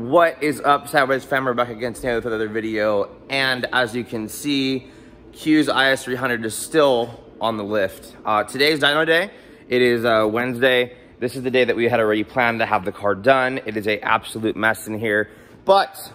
What is up, Sideways fam? We're back again today with another video, and as you can see, Q's Is300 is still on the lift. Today's dyno day. It is Wednesday. This is the day that we had already planned to have the car done. It is an absolute mess in here, but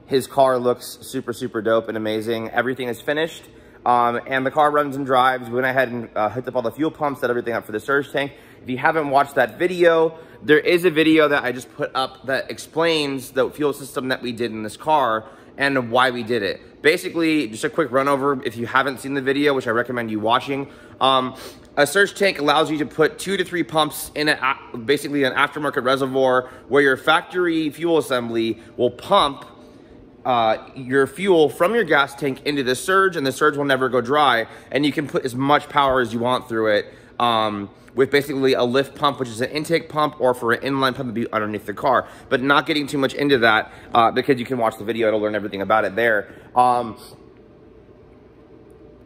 his car looks super dope and amazing. Everything is finished, and the car runs and drives. We went ahead and hooked up all the fuel pumps, set everything up for the surge tank. If you haven't watched that video, there is a video that I just put up that explains the fuel system that we did in this car and why we did it. Basically, just a quick run over if you haven't seen the video, which I recommend you watching. A surge tank allows you to put 2 to 3 pumps in basically an aftermarket reservoir where your factory fuel assembly will pump your fuel from your gas tank into the surge, and the surge will never go dry, and you can put as much power as you want through it. With basically a lift pump, which is an intake pump, or for an inline pump to be underneath the car, but not getting too much into that because you can watch the video to learn everything about it there. A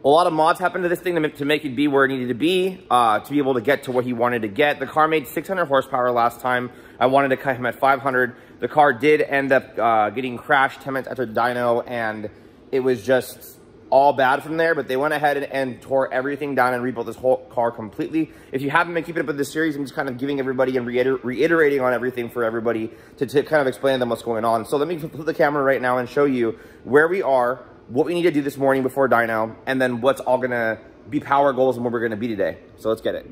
lot of mods happened to this thing to make it be where it needed to be able to get to what he wanted to get. The car made 600 horsepower last time. I wanted to cut him at 500. The car did end up getting crashed 10 minutes after the dyno, and it was just all bad from there, but they went ahead and tore everything down and rebuilt this whole car completely. If you haven't been keeping up with this series, I'm just kind of giving everybody and reiterating on everything for everybody to kind of explain to them what's going on. So let me flip the camera right now and show you where we are, what we need to do this morning before dyno, and then what's all gonna be power goals and what we're gonna be today. So let's get it.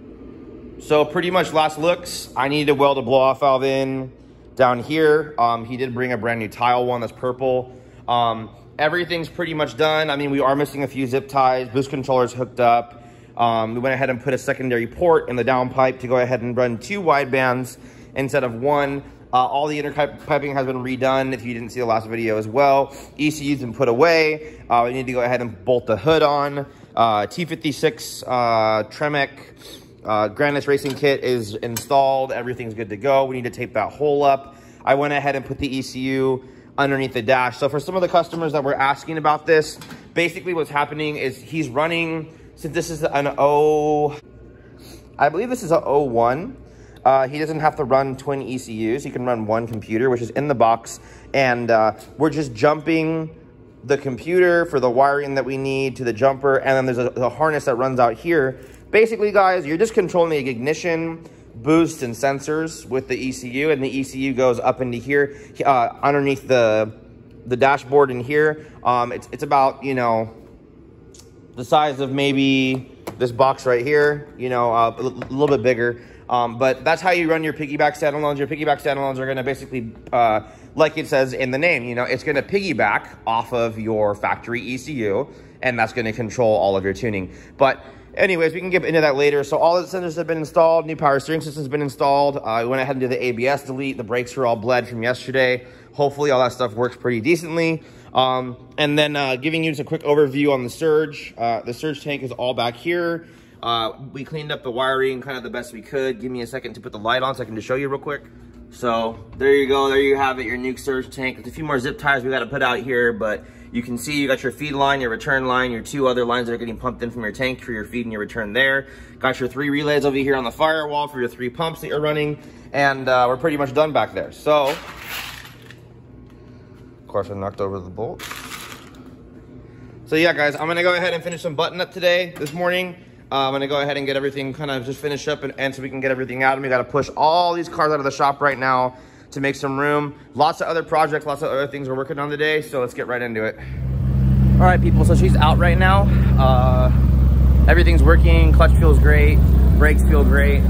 So pretty much last looks, I needed to weld a blow-off valve in down here. He did bring a brand new tile one that's purple. Everything's pretty much done. I mean, we are missing a few zip ties. Boost controller's hooked up. We went ahead and put a secondary port in the downpipe to go ahead and run 2 wide bands instead of 1. All the inner piping has been redone, if you didn't see the last video as well. ECU's been put away. We need to go ahead and bolt the hood on. T56 Tremec Granite Racing Kit is installed. Everything's good to go. We need to tape that hole up. I went ahead and put the ECU underneath the dash. So for some of the customers that were asking about this, basically what's happening is he's running, since this is an I believe this is a 01, he doesn't have to run twin ECUs. He can run one computer, which is in the box, and we're just jumping the computer for the wiring that we need to the jumper, and then there's a harness that runs out here. Basically, guys, you're just controlling the ignition, boost, and sensors with the ECU, and the ECU goes up into here underneath the dashboard in here. It's about, you know, the size of maybe this box right here, you know, a little bit bigger. But that's how you run your piggyback standalones. Your piggyback standalones are going to basically, like it says in the name, you know, it's going to piggyback off of your factory ECU, and that's going to control all of your tuning. But anyways, we can get into that later. So all the sensors have been installed. New power steering system's been installed. We went ahead and did the ABS delete. The brakes were all bled from yesterday. Hopefully all that stuff works pretty decently. And then giving you just a quick overview on the surge. The surge tank is all back here. We cleaned up the wiring kind of the best we could. Give me a second to put the light on so I can just show you real quick. So there you go. There you have it, your new surge tank. There's a few more zip ties we got to put out here, but you can see you got your feed line, your return line, your 2 other lines that are getting pumped in from your tank for your feed and your return there. Got your 3 relays over here on the firewall for your 3 pumps that you're running, and we're pretty much done back there. So, of course, I knocked over the bolt. So yeah, guys, I'm gonna go ahead and finish some button up this morning. I'm gonna go ahead and get everything kind of just finished up and so we can get everything out. And we gotta push all these cars out of the shop right now to make some room. Lots of other projects, lots of other things we're working on today, so let's get right into it. All right, people, so she's out right now. Everything's working, clutch feels great, brakes feel great.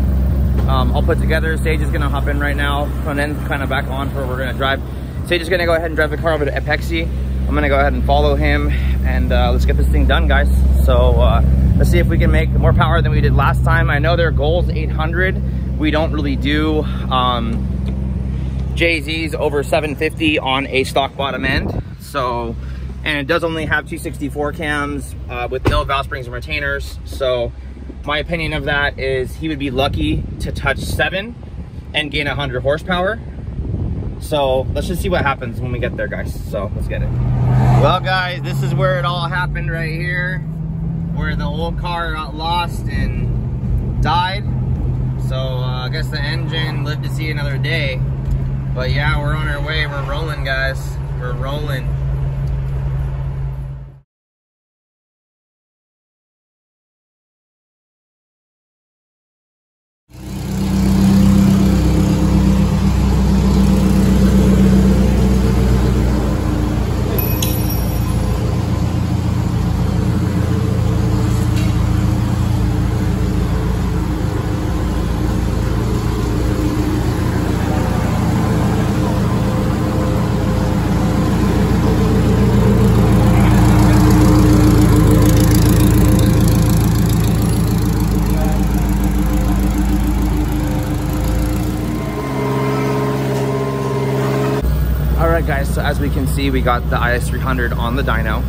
All put together. Sage is gonna hop in right now, front end kind of back on for where we're gonna drive. Sage is gonna go ahead and drive the car over to Epexi. I'm gonna go ahead and follow him, and let's get this thing done, guys. So let's see if we can make more power than we did last time. I know their goal is 800. We don't really do JZ's over 750 on a stock bottom end. So, and it does only have 264 cams with no valve springs and retainers. So my opinion of that is he would be lucky to touch 7 and gain 100 horsepower. So let's just see what happens when we get there, guys. So let's get it. Well, guys, this is where it all happened right here, where the old car got lost and died. So I guess the engine lived to see another day. But yeah, we're on our way. We're rolling, guys. We're rolling. Alright guys, so as we can see, we got the Is300 on the dyno.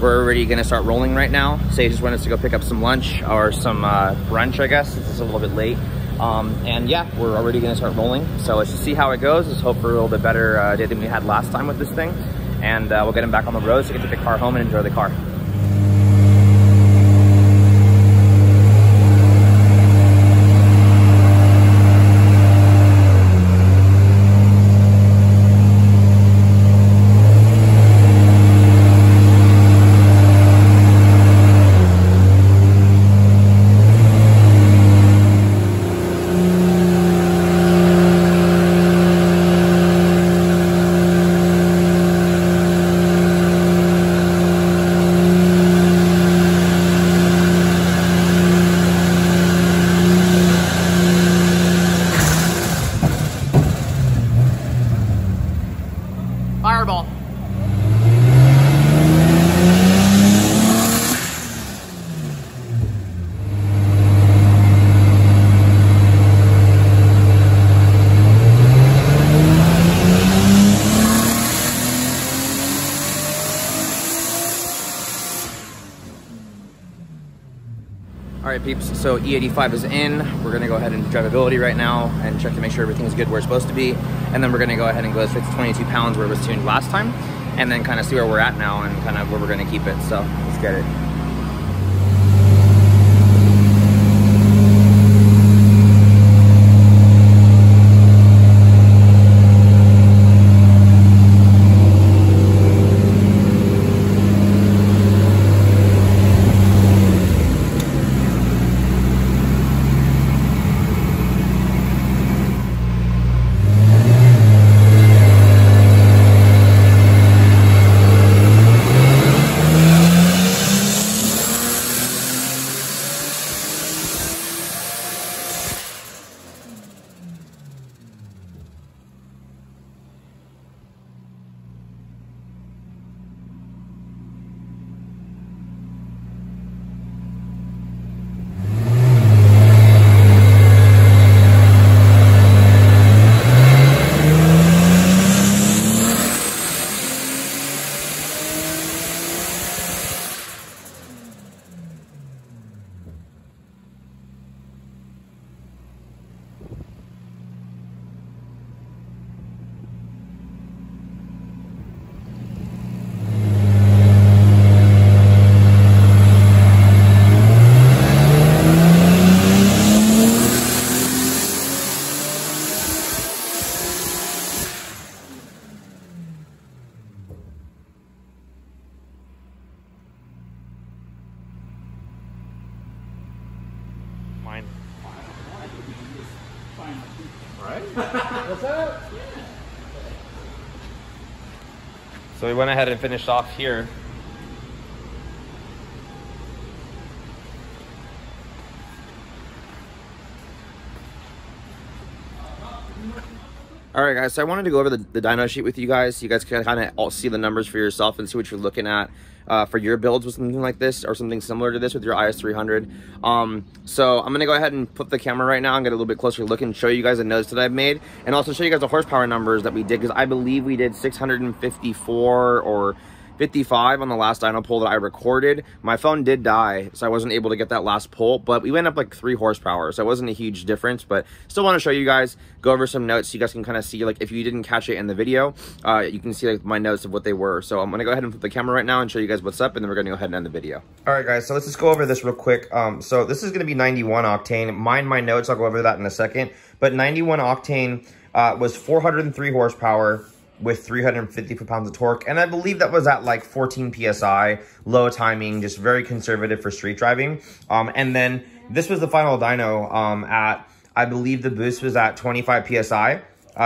We're already gonna start rolling right now. Say just wanted us to go pick up some lunch or some brunch, I guess. It's a little bit late. And yeah, we're already gonna start rolling. So let's just see how it goes. Let's hope for a little bit better day than we had last time with this thing. And we'll get him back on the road so we can take the car home and enjoy the car. Fireball. All right, peeps, so E85 is in. We're gonna go ahead and drivability right now and check to make sure everything's good where it's supposed to be. And then we're gonna go ahead and go straight to 22 pounds where it was tuned last time, and then kind of see where we're at now and kind of where we're gonna keep it. So let's get it. Mine. Right? What's up? So we went ahead and finished off here. All right, guys, so I wanted to go over the dyno sheet with you guys so you guys can kind of all see the numbers for yourself and see what you're looking at for your builds with something like this or something similar to this with your Is300. So I'm going to go ahead and put the camera right now and get a little bit closer look and show you guys the notes that I've made and also show you guys the horsepower numbers that we did, because I believe we did 654 or 55 on the last dyno pull that I recorded. My phone did die, so I wasn't able to get that last pull, but we went up like 3 horsepower, so it wasn't a huge difference, but still want to show you guys, go over some notes so you guys can kind of see, like, if you didn't catch it in the video, you can see like my notes of what they were. So I'm going to go ahead and flip the camera right now and show you guys what's up, and then we're going to go ahead and end the video. All right, guys, so let's just go over this real quick. So this is going to be 91 octane. Mind my notes, I'll go over that in a second, but 91 octane, was 403 horsepower with 350 foot-pounds of torque. And I believe that was at like 14 PSI, low timing, just very conservative for street driving. And then this was the final dyno at, I believe the boost was at 25 PSI,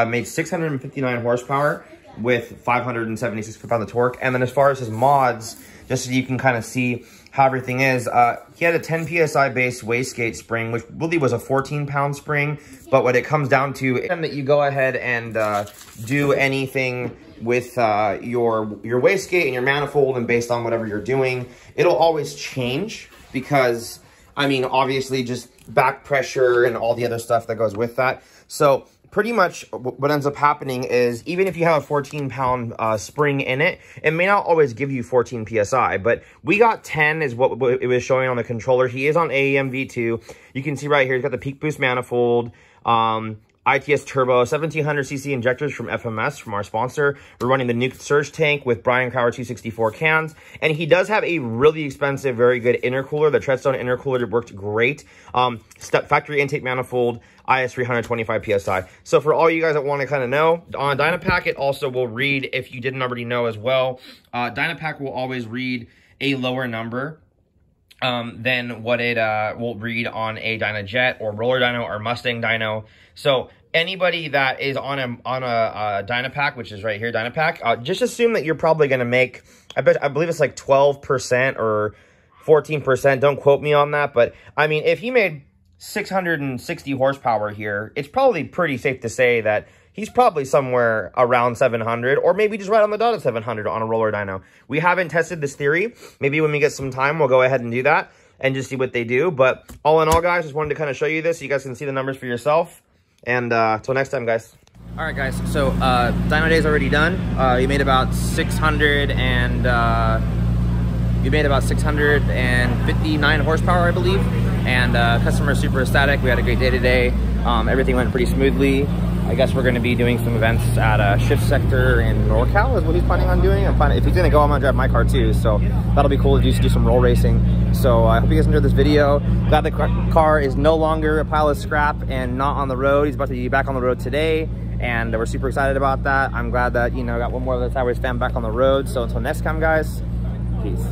made 659 horsepower with 576 foot-pounds of torque. And then as far as his mods, just so you can kind of see how everything is, he had a 10 PSI based wastegate spring, which really was a 14-pound spring. But what it comes down to is that you go ahead and do anything with your wastegate and your manifold, and based on whatever you're doing, it'll always change because, I mean, obviously just back pressure and all the other stuff that goes with that. So pretty much what ends up happening is, even if you have a 14-pound spring in it, it may not always give you 14 PSI, but we got 10 is what it was showing on the controller. He is on AEM V2. You can see right here, he's got the peak boost manifold, ITS turbo, 1700cc injectors from FMS, from our sponsor. We're running the Nuke Surge tank with Brian Crower 264 cans. And he does have a really expensive, very good intercooler. The Treadstone intercooler worked great. Factory intake manifold, Is300 25 PSI. So for all you guys that want to kind of know, on Dynapack, it also will read, if you didn't already know as well, Dynapack will always read a lower number than what it will read on a Dynajet or Roller Dyno or Mustang Dyno. So anybody that is on a Dynapack, which is right here, Dynapack, just assume that you're probably going to make, I believe it's like 12% or 14%. Don't quote me on that. But I mean, if he made 660 horsepower here, it's probably pretty safe to say that he's probably somewhere around 700, or maybe just right on the dot of 700 on a roller dyno. We haven't tested this theory. Maybe when we get some time, we'll go ahead and do that and just see what they do. But all in all, guys, just wanted to kind of show you this so you guys can see the numbers for yourself. And till next time, guys. All right, guys. So dyno day's already done. You made about 659 horsepower, I believe. And customer super ecstatic. We had a great day today. Everything went pretty smoothly. I guess we're going to be doing some events at a shift sector in NorCal is what he's planning on doing. If he's going to go, I'm going to drive my car too. So that'll be cool to do some roll racing. So I hope you guys enjoyed this video. Glad the car is no longer a pile of scrap and not on the road. He's about to be back on the road today, and we're super excited about that. I'm glad that, you know, got one more of the Towers fan back on the road. So until next time, guys, peace.